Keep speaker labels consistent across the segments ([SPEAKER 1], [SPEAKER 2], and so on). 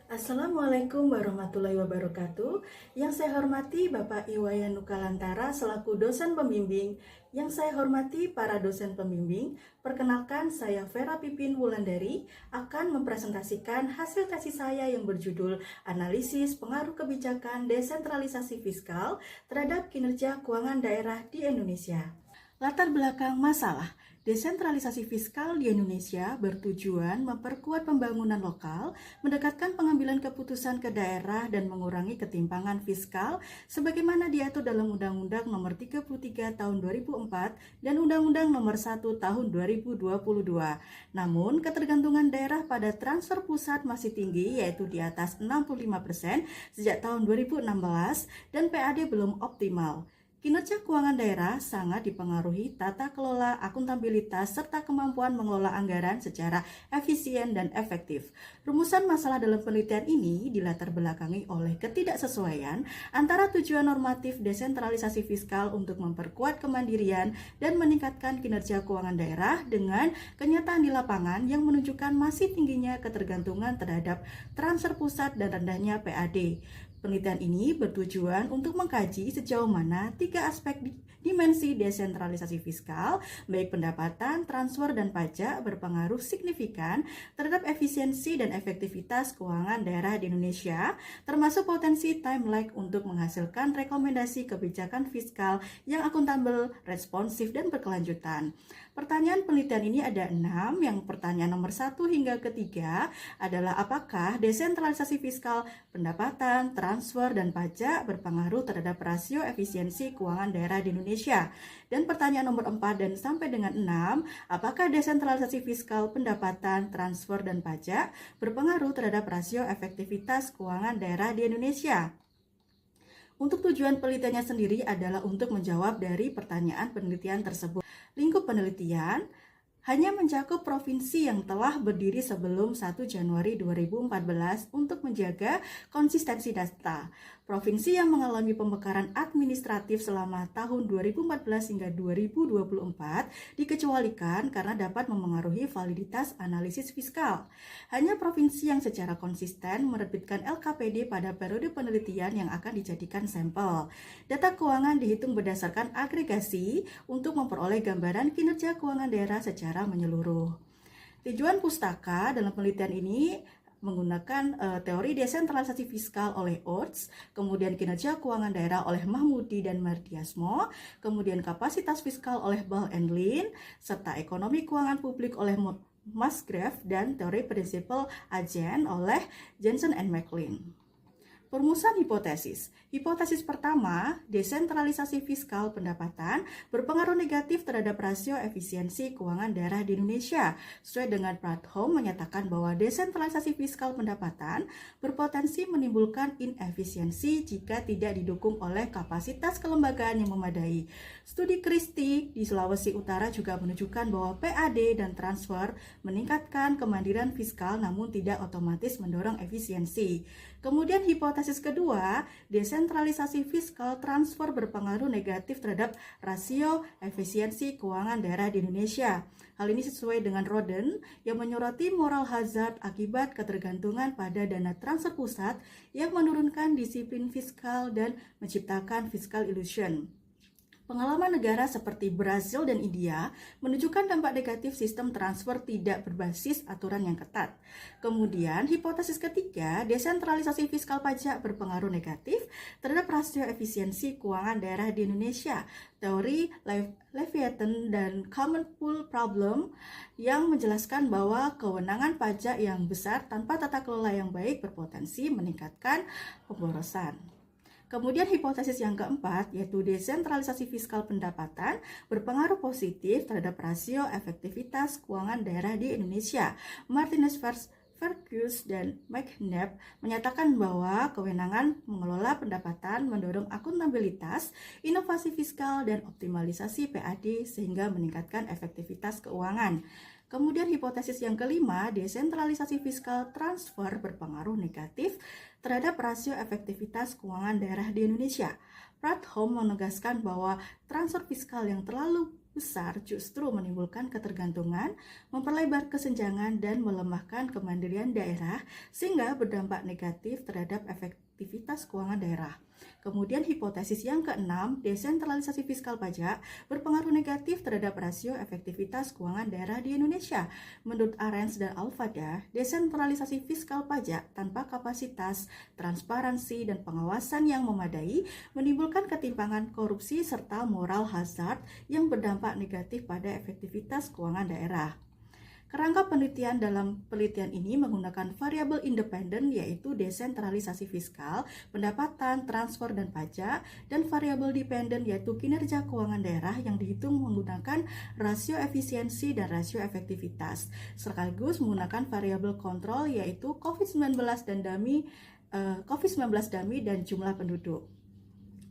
[SPEAKER 1] Assalamualaikum warahmatullahi wabarakatuh. Yang saya hormati Bapak Iwayan Nukalantara selaku dosen pembimbing. Yang saya hormati para dosen pembimbing. Perkenalkan, saya Vera Pipin Wulandari akan mempresentasikan hasil tesis saya yang berjudul Analisis Pengaruh Kebijakan Desentralisasi Fiskal terhadap Kinerja Keuangan Daerah di Indonesia. Latar belakang masalah. Desentralisasi fiskal di Indonesia bertujuan memperkuat pembangunan lokal, mendekatkan pengambilan keputusan ke daerah, dan mengurangi ketimpangan fiskal sebagaimana diatur dalam Undang-Undang Nomor 33 Tahun 2004 dan Undang-Undang Nomor 1 Tahun 2022. Namun, ketergantungan daerah pada transfer pusat masih tinggi, yaitu di atas 65% sejak tahun 2016, dan PAD belum optimal. Kinerja keuangan daerah sangat dipengaruhi tata kelola, akuntabilitas, serta kemampuan mengelola anggaran secara efisien dan efektif. Rumusan masalah dalam penelitian ini dilatar belakangi oleh ketidaksesuaian antara tujuan normatif desentralisasi fiskal untuk memperkuat kemandirian dan meningkatkan kinerja keuangan daerah dengan kenyataan di lapangan yang menunjukkan masih tingginya ketergantungan terhadap transfer pusat dan rendahnya PAD. Penelitian ini bertujuan untuk mengkaji sejauh mana tiga aspek dimensi desentralisasi fiskal, baik pendapatan, transfer, dan pajak berpengaruh signifikan terhadap efisiensi dan efektivitas keuangan daerah di Indonesia, termasuk potensi time lag untuk menghasilkan rekomendasi kebijakan fiskal yang akuntabel, responsif, dan berkelanjutan. Pertanyaan penelitian ini ada 6, yang pertanyaan nomor 1 hingga ketiga adalah apakah desentralisasi fiskal, pendapatan, transfer, dan pajak berpengaruh terhadap rasio efisiensi keuangan daerah di Indonesia. Dan pertanyaan nomor 4 dan sampai dengan 6, apakah desentralisasi fiskal, pendapatan, transfer, dan pajak berpengaruh terhadap rasio efektivitas keuangan daerah di Indonesia. Untuk tujuan penelitiannya sendiri adalah untuk menjawab dari pertanyaan penelitian tersebut. Lingkup penelitian hanya mencakup provinsi yang telah berdiri sebelum 1 Januari 2014 untuk menjaga konsistensi data. Provinsi yang mengalami pemekaran administratif selama tahun 2014 hingga 2024 dikecualikan karena dapat memengaruhi validitas analisis fiskal. Hanya provinsi yang secara konsisten menerbitkan LKPD pada periode penelitian yang akan dijadikan sampel. Data keuangan dihitung berdasarkan agregasi untuk memperoleh gambaran kinerja keuangan daerah secara menyeluruh. Tujuan pustaka dalam penelitian ini menggunakan teori desentralisasi fiskal oleh Oates, kemudian kinerja keuangan daerah oleh Mahmudi dan Mardiasmo, kemudian kapasitas fiskal oleh Ball and Lin, serta ekonomi keuangan publik oleh Musgrave, dan teori prinsipal agent oleh Jensen and McLean. Perumusan hipotesis. Hipotesis pertama, desentralisasi fiskal pendapatan berpengaruh negatif terhadap rasio efisiensi keuangan daerah di Indonesia. Sesuai dengan Pradholm menyatakan bahwa desentralisasi fiskal pendapatan berpotensi menimbulkan inefisiensi jika tidak didukung oleh kapasitas kelembagaan yang memadai. Studi Christie di Sulawesi Utara juga menunjukkan bahwa PAD dan transfer meningkatkan kemandirian fiskal namun tidak otomatis mendorong efisiensi. Kemudian hipotesis kedua, desentralisasi fiskal transfer berpengaruh negatif terhadap rasio efisiensi keuangan daerah di Indonesia. Hal ini sesuai dengan Roden yang menyoroti moral hazard akibat ketergantungan pada dana transfer pusat yang menurunkan disiplin fiskal dan menciptakan fiscal illusion. Pengalaman negara seperti Brasil dan India menunjukkan dampak negatif sistem transfer tidak berbasis aturan yang ketat. Kemudian, hipotesis ketiga, desentralisasi fiskal pajak berpengaruh negatif terhadap rasio efisiensi keuangan daerah di Indonesia. Teori Leviathan dan Common Pool Problem yang menjelaskan bahwa kewenangan pajak yang besar tanpa tata kelola yang baik berpotensi meningkatkan pemborosan. Kemudian hipotesis yang keempat, yaitu desentralisasi fiskal pendapatan berpengaruh positif terhadap rasio efektivitas keuangan daerah di Indonesia. Martinez Verkus dan McNabb menyatakan bahwa kewenangan mengelola pendapatan mendorong akuntabilitas, inovasi fiskal, dan optimalisasi PAD sehingga meningkatkan efektivitas keuangan. Kemudian hipotesis yang kelima, desentralisasi fiskal transfer berpengaruh negatif terhadap rasio efektivitas keuangan daerah di Indonesia. Pradholm menegaskan bahwa transfer fiskal yang terlalu besar justru menimbulkan ketergantungan, memperlebar kesenjangan, dan melemahkan kemandirian daerah sehingga berdampak negatif terhadap efektivitas keuangan daerah. Kemudian hipotesis yang keenam, desentralisasi fiskal pajak berpengaruh negatif terhadap rasio efektivitas keuangan daerah di Indonesia. Menurut Arens dan Al-Fada, desentralisasi fiskal pajak tanpa kapasitas, transparansi, dan pengawasan yang memadai menimbulkan ketimpangan korupsi serta moral hazard yang berdampak negatif pada efektivitas keuangan daerah. Kerangka penelitian dalam penelitian ini menggunakan variabel independen yaitu desentralisasi fiskal, pendapatan, transfer, dan pajak, dan variabel dependen yaitu kinerja keuangan daerah yang dihitung menggunakan rasio efisiensi dan rasio efektivitas, sekaligus menggunakan variabel kontrol yaitu COVID-19 dummy dan jumlah penduduk.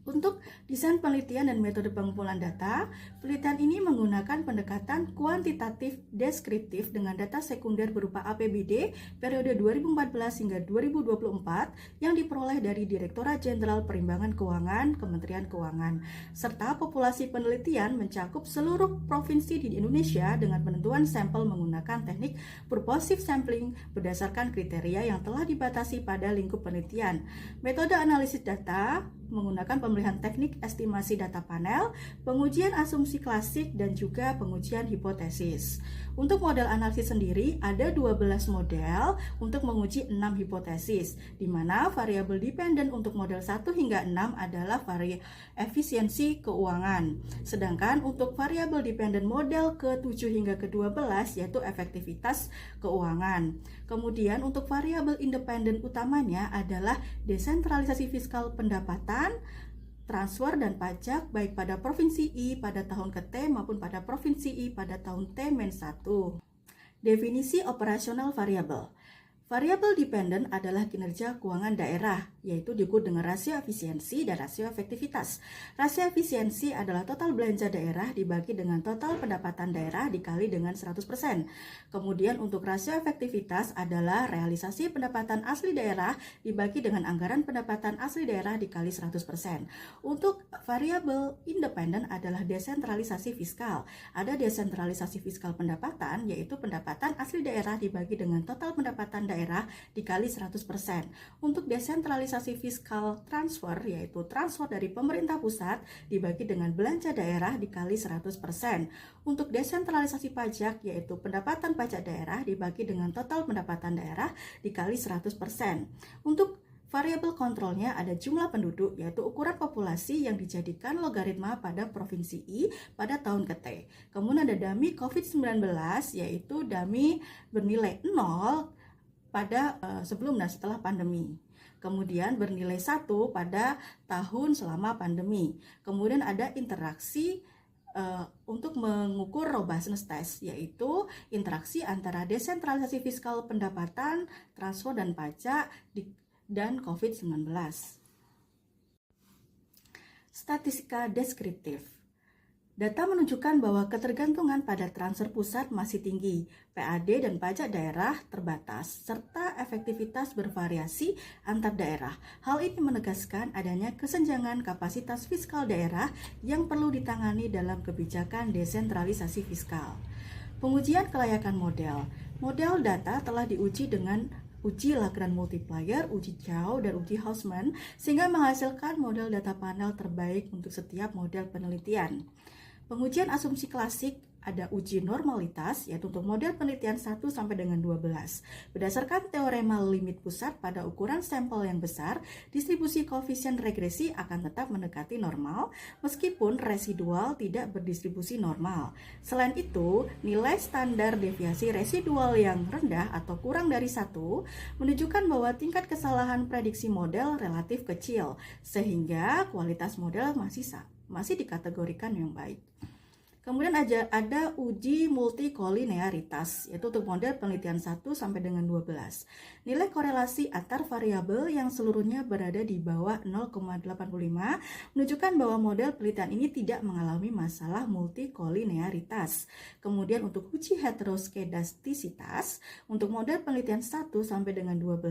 [SPEAKER 1] Untuk desain penelitian dan metode pengumpulan data, penelitian ini menggunakan pendekatan kuantitatif deskriptif dengan data sekunder berupa APBD periode 2014 hingga 2024 yang diperoleh dari Direktorat Jenderal Perimbangan Keuangan, Kementerian Keuangan, serta populasi penelitian mencakup seluruh provinsi di Indonesia dengan penentuan sampel menggunakan teknik purposive sampling berdasarkan kriteria yang telah dibatasi pada lingkup penelitian. Metode analisis data menggunakan pemilihan teknik estimasi data panel, pengujian asumsi klasik, dan juga pengujian hipotesis. Untuk model analisis sendiri, ada 12 model untuk menguji 6 hipotesis, di mana variabel dependen untuk model 1 hingga 6 adalah efisiensi keuangan. Sedangkan untuk variabel dependen model ke-7 hingga ke-12 yaitu efektivitas keuangan. Kemudian untuk variabel independen utamanya adalah desentralisasi fiskal pendapatan, transfer, dan pajak baik pada provinsi I pada tahun ke-T maupun pada provinsi I pada tahun T-1. Definisi operasional variabel. Variabel dependen adalah kinerja keuangan daerah, yaitu diukur dengan rasio efisiensi dan rasio efektivitas. Rasio efisiensi adalah total belanja daerah dibagi dengan total pendapatan daerah dikali dengan 100%. Kemudian untuk rasio efektivitas adalah realisasi pendapatan asli daerah dibagi dengan anggaran pendapatan asli daerah dikali 100%. Untuk variabel independen adalah desentralisasi fiskal. Ada desentralisasi fiskal pendapatan, yaitu pendapatan asli daerah dibagi dengan total pendapatan daerah dikali 100%. Untuk desentralisasi fiskal transfer, yaitu transfer dari pemerintah pusat dibagi dengan belanja daerah dikali 100%. Untuk desentralisasi pajak, yaitu pendapatan pajak daerah dibagi dengan total pendapatan daerah dikali 100%. Untuk variabel kontrolnya ada jumlah penduduk, yaitu ukuran populasi yang dijadikan logaritma pada provinsi I pada tahun ke-T. Kemudian ada dummy COVID-19, yaitu dummy bernilai 0 pada sebelum dan setelah pandemi. Kemudian bernilai 1 pada tahun selama pandemi. Kemudian ada interaksi untuk mengukur robustness test, yaitu interaksi antara desentralisasi fiskal pendapatan, transfer, dan pajak dan COVID-19. Statistika deskriptif. Data menunjukkan bahwa ketergantungan pada transfer pusat masih tinggi, PAD dan pajak daerah terbatas, serta efektivitas bervariasi antar daerah. Hal ini menegaskan adanya kesenjangan kapasitas fiskal daerah yang perlu ditangani dalam kebijakan desentralisasi fiskal. Pengujian kelayakan model. Model data telah diuji dengan uji Lagrange multiplier, uji Chow, dan uji Hausman, sehingga menghasilkan model data panel terbaik untuk setiap model penelitian. Pengujian asumsi klasik ada uji normalitas, yaitu untuk model penelitian 1 sampai dengan 12. Berdasarkan teorema limit pusat pada ukuran sampel yang besar, distribusi koefisien regresi akan tetap mendekati normal, meskipun residual tidak berdistribusi normal. Selain itu, nilai standar deviasi residual yang rendah atau kurang dari 1 menunjukkan bahwa tingkat kesalahan prediksi model relatif kecil, sehingga kualitas model masih dikategorikan yang baik. Kemudian ada uji multikolinearitas, yaitu untuk model penelitian 1 sampai dengan 12. Nilai korelasi antar variabel yang seluruhnya berada di bawah 0,85 menunjukkan bahwa model penelitian ini tidak mengalami masalah multikolinearitas. Kemudian untuk uji heteroskedastisitas, untuk model penelitian 1 sampai dengan 12,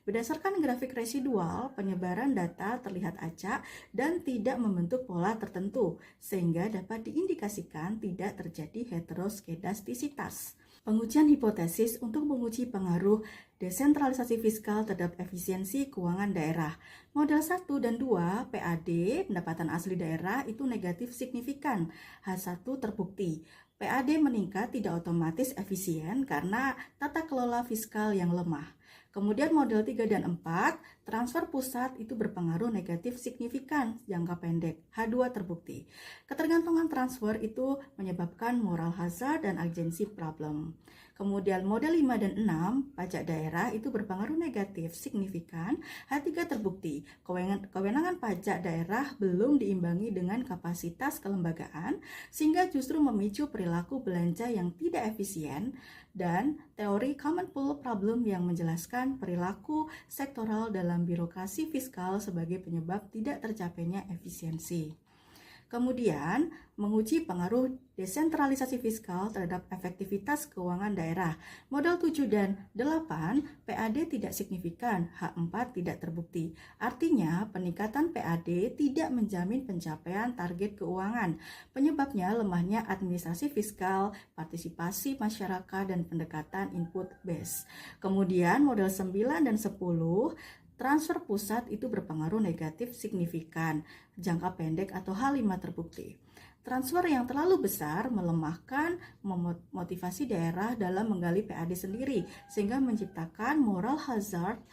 [SPEAKER 1] berdasarkan grafik residual, penyebaran data terlihat acak dan tidak membentuk pola tertentu, sehingga dapat diindikasikan memastikan tidak terjadi heteroskedastisitas. Pengujian hipotesis untuk menguji pengaruh desentralisasi fiskal terhadap efisiensi keuangan daerah. Model 1 dan 2, PAD, pendapatan asli daerah itu negatif signifikan. H1 terbukti. PAD meningkat tidak otomatis efisien karena tata kelola fiskal yang lemah. Kemudian model 3 dan 4, transfer pusat itu berpengaruh negatif signifikan jangka pendek. H2 terbukti. Ketergantungan transfer itu menyebabkan moral hazard dan agency problem. Kemudian model 5 dan 6, pajak daerah itu berpengaruh negatif signifikan. H3 terbukti. Kewenangan pajak daerah belum diimbangi dengan kapasitas kelembagaan sehingga justru memicu perilaku belanja yang tidak efisien, dan teori common pool problem yang menjelaskan perilaku sektoral dalam birokrasi fiskal sebagai penyebab tidak tercapainya efisiensi. Kemudian, menguji pengaruh desentralisasi fiskal terhadap efektivitas keuangan daerah. Model 7 dan 8, PAD tidak signifikan, H4 tidak terbukti. Artinya, peningkatan PAD tidak menjamin pencapaian target keuangan. Penyebabnya lemahnya administrasi fiskal, partisipasi masyarakat, dan pendekatan input base. Kemudian, model 9 dan 10, transfer pusat itu berpengaruh negatif signifikan, jangka pendek atau H5 terbukti. Transfer yang terlalu besar melemahkan motivasi daerah dalam menggali PAD sendiri, sehingga menciptakan moral hazard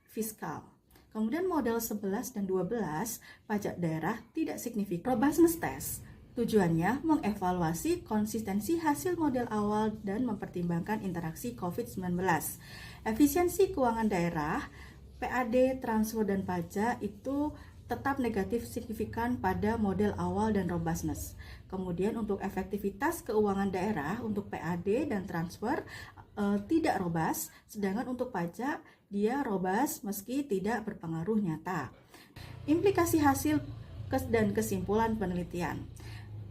[SPEAKER 1] fiskal. Kemudian model 11 dan 12, pajak daerah tidak signifikan. Robustness test tujuannya mengevaluasi konsistensi hasil model awal dan mempertimbangkan interaksi COVID-19. Efisiensi keuangan daerah, PAD, transfer, dan pajak itu tetap negatif signifikan pada model awal dan robustness. Kemudian untuk efektivitas keuangan daerah untuk PAD dan transfer tidak robust, sedangkan untuk pajak dia robust meski tidak berpengaruh nyata. Implikasi hasil dan kesimpulan penelitian.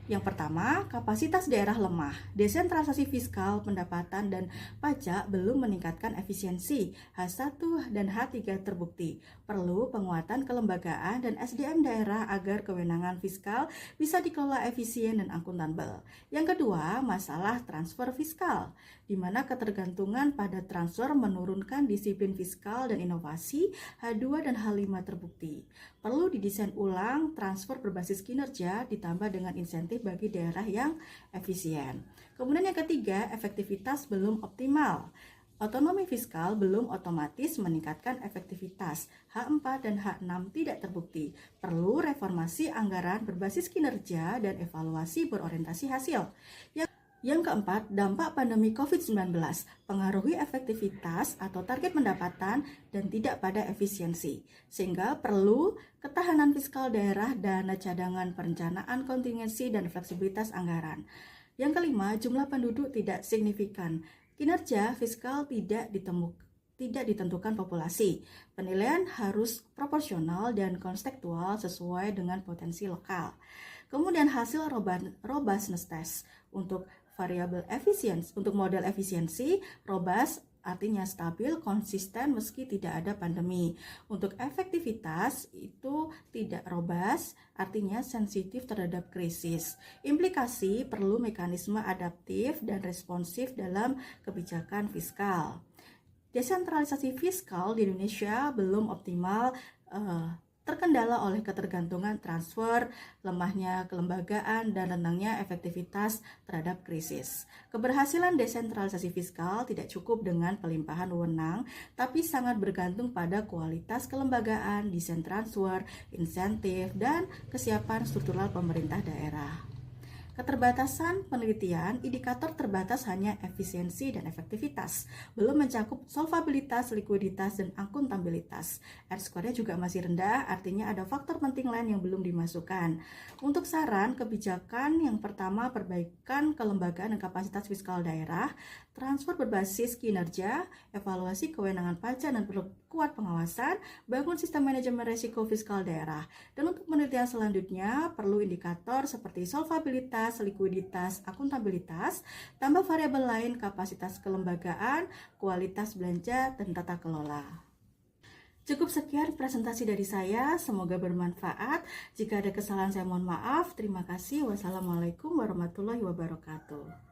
[SPEAKER 1] Yang pertama, kapasitas daerah lemah, desentralisasi fiskal, pendapatan, dan pajak belum meningkatkan efisiensi. H1 dan H3 terbukti. Perlu penguatan kelembagaan dan SDM daerah agar kewenangan fiskal bisa dikelola efisien dan akuntabel. Yang kedua, masalah transfer fiskal, di mana ketergantungan pada transfer menurunkan disiplin fiskal dan inovasi. H2 dan H5 terbukti. Perlu didesain ulang transfer berbasis kinerja ditambah dengan insentif bagi daerah yang efisien. Kemudian yang ketiga, efektivitas belum optimal. Otonomi fiskal belum otomatis meningkatkan efektivitas. H4 dan H6 tidak terbukti. Perlu reformasi anggaran berbasis kinerja dan evaluasi berorientasi hasil. Yang keempat, dampak pandemi COVID-19 pengaruhi efektivitas atau target pendapatan dan tidak pada efisiensi, sehingga perlu ketahanan fiskal daerah, dana cadangan, perencanaan kontingensi, dan fleksibilitas anggaran. Yang kelima, jumlah penduduk tidak signifikan. Kinerja fiskal tidak ditentukan populasi. Penilaian harus proporsional dan kontekstual sesuai dengan potensi lokal. Kemudian hasil robustness test untuk variabel efisiensi, untuk model efisiensi, robust artinya stabil, konsisten meski tidak ada pandemi. Untuk efektivitas itu tidak robust, artinya sensitif terhadap krisis. Implikasi perlu mekanisme adaptif dan responsif dalam kebijakan fiskal. Desentralisasi fiskal di Indonesia belum optimal, terkendala oleh ketergantungan transfer, lemahnya kelembagaan, dan renangnya efektivitas terhadap krisis. Keberhasilan desentralisasi fiskal tidak cukup dengan pelimpahan wewenang, tapi sangat bergantung pada kualitas kelembagaan, desain transfer, insentif, dan kesiapan struktural pemerintah daerah. Keterbatasan penelitian, indikator terbatas hanya efisiensi dan efektivitas, belum mencakup solvabilitas, likuiditas, dan akuntabilitas. R-square-nya juga masih rendah, artinya ada faktor penting lain yang belum dimasukkan. Untuk saran kebijakan, yang pertama, perbaikan kelembagaan dan kapasitas fiskal daerah, transfer berbasis kinerja, evaluasi kewenangan pajak dan perkuat pengawasan, bangun sistem manajemen risiko fiskal daerah. Dan untuk penelitian selanjutnya, perlu indikator seperti solvabilitas, likuiditas, akuntabilitas, tambah variabel lain kapasitas kelembagaan, kualitas belanja, dan tata kelola. Cukup sekian presentasi dari saya, semoga bermanfaat. Jika ada kesalahan saya mohon maaf. Terima kasih. Wassalamualaikum warahmatullahi wabarakatuh.